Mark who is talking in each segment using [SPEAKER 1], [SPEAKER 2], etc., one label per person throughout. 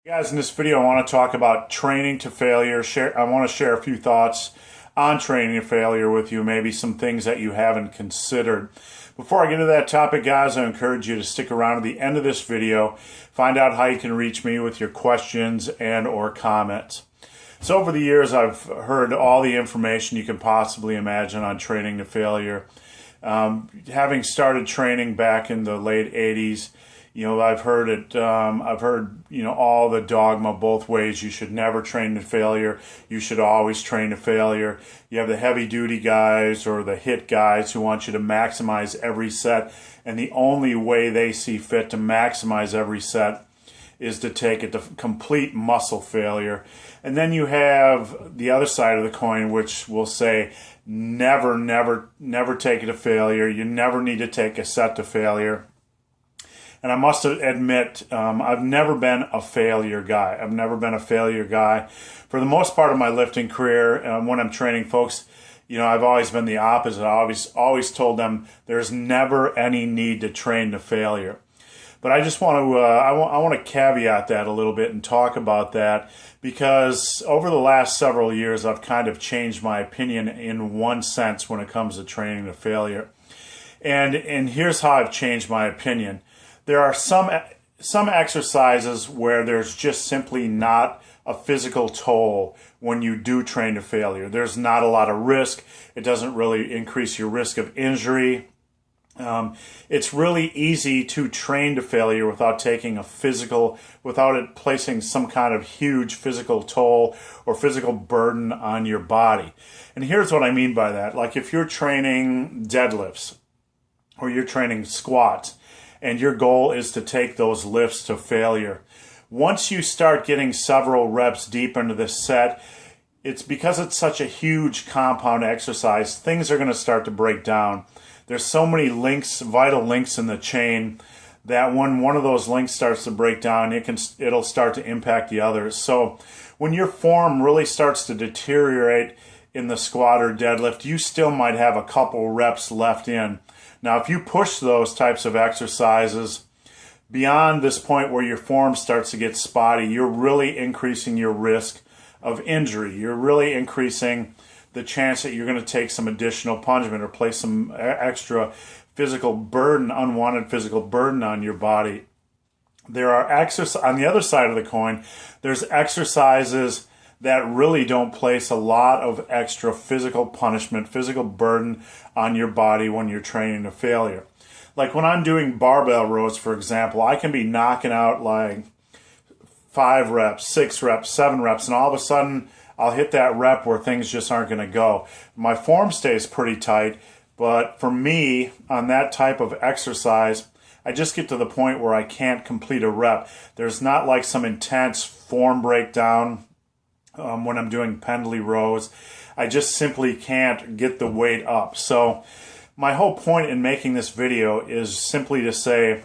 [SPEAKER 1] Guys, in this video I want to talk about training to failure. I want to share a few thoughts on training to failure with you, maybe some things that you haven't considered. Before I get into that topic, guys, I encourage you to stick around to the end of this video, find out how you can reach me with your questions and or comments. So over the years I've heard all the information you can possibly imagine on training to failure. Having started training back in the late 80s, I've heard it. I've heard, all the dogma both ways. You should never train to failure. You should always train to failure. You have the heavy-duty guys or the HIIT guys who want you to maximize every set, and the only way they see fit to maximize every set is to take it to complete muscle failure. And then you have the other side of the coin, which will say never, never, never take it to failure. You never need to take a set to failure. And I must admit, I've never been a failure guy. I've never been a failure guy. For the most part of my lifting career, when I'm training folks, I've always been the opposite. I always told them there's never any need to train to failure. But I just want to, I want to caveat that a little bit and talk about that, because over the last several years, I've kind of changed my opinion in one sense when it comes to training to failure. And here's how I've changed my opinion. There are some exercises where there's just simply not a physical toll when you do train to failure. There's not a lot of risk. It doesn't really increase your risk of injury. It's really easy to train to failure without without it placing some kind of huge physical toll or physical burden on your body. And here's what I mean by that. Like if you're training deadlifts or you're training squats, and your goal is to take those lifts to failure. Once you start getting several reps deep into this set, it's because it's such a huge compound exercise, things are going to start to break down. There's so many links, vital links in the chain, that when one of those links starts to break down, it'll start to impact the others. So when your form really starts to deteriorate in the squat or deadlift, you still might have a couple reps left in. Now, if you push those types of exercises beyond this point where your form starts to get spotty, you're really increasing your risk of injury. You're really increasing the chance that you're going to take some additional punishment or place some extra physical burden, unwanted physical burden on your body. There are on the other side of the coin, there's exercises that really don't place a lot of extra physical punishment, physical burden on your body when you're training to failure. Like when I'm doing barbell rows, for example, I can be knocking out like 5 reps, 6 reps, 7 reps, and all of a sudden I'll hit that rep where things just aren't going to go. My form stays pretty tight, but for me, on that type of exercise, I just get to the point where I can't complete a rep. There's not like some intense form breakdown when I'm doing pendlay rows. I just simply can't get the weight up. So my whole point in making this video is simply to say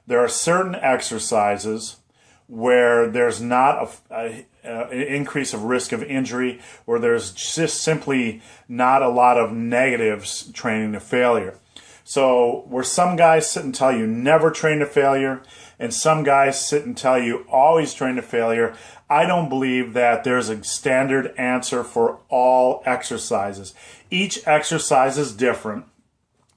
[SPEAKER 1] there are certain exercises where there's not an increase of risk of injury, where there's just simply not a lot of negatives training to failure. So where some guys sit and tell you never train to failure, and some guys sit and tell you always train to failure, I don't believe that there's a standard answer for all exercises. Each exercise is different,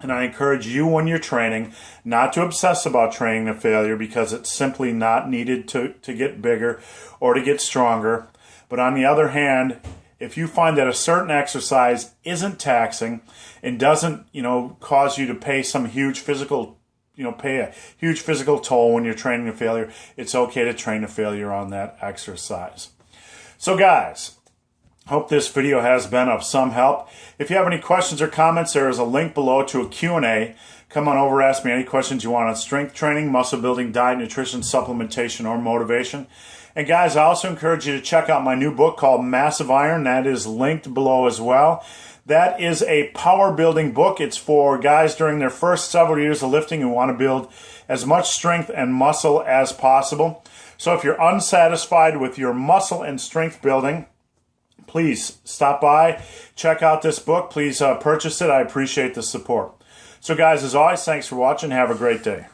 [SPEAKER 1] and I encourage you when you're training not to obsess about training to failure, because it's simply not needed to get bigger or to get stronger. But on the other hand, if you find that a certain exercise isn't taxing and doesn't, cause you to pay some huge physical toll when you're training to failure, it's okay to train to failure on that exercise. So guys, hope this video has been of some help. If you have any questions or comments, there is a link below to a Q&A. Come on over, ask me any questions you want on strength training, muscle building, diet, nutrition, supplementation, or motivation. And guys, I also encourage you to check out my new book called Massive Iron. That is linked below as well. That is a power building book. It's for guys during their first several years of lifting who want to build as much strength and muscle as possible. So if you're unsatisfied with your muscle and strength building, please stop by, check out this book. Please purchase it. I appreciate the support. So guys, as always, thanks for watching. Have a great day.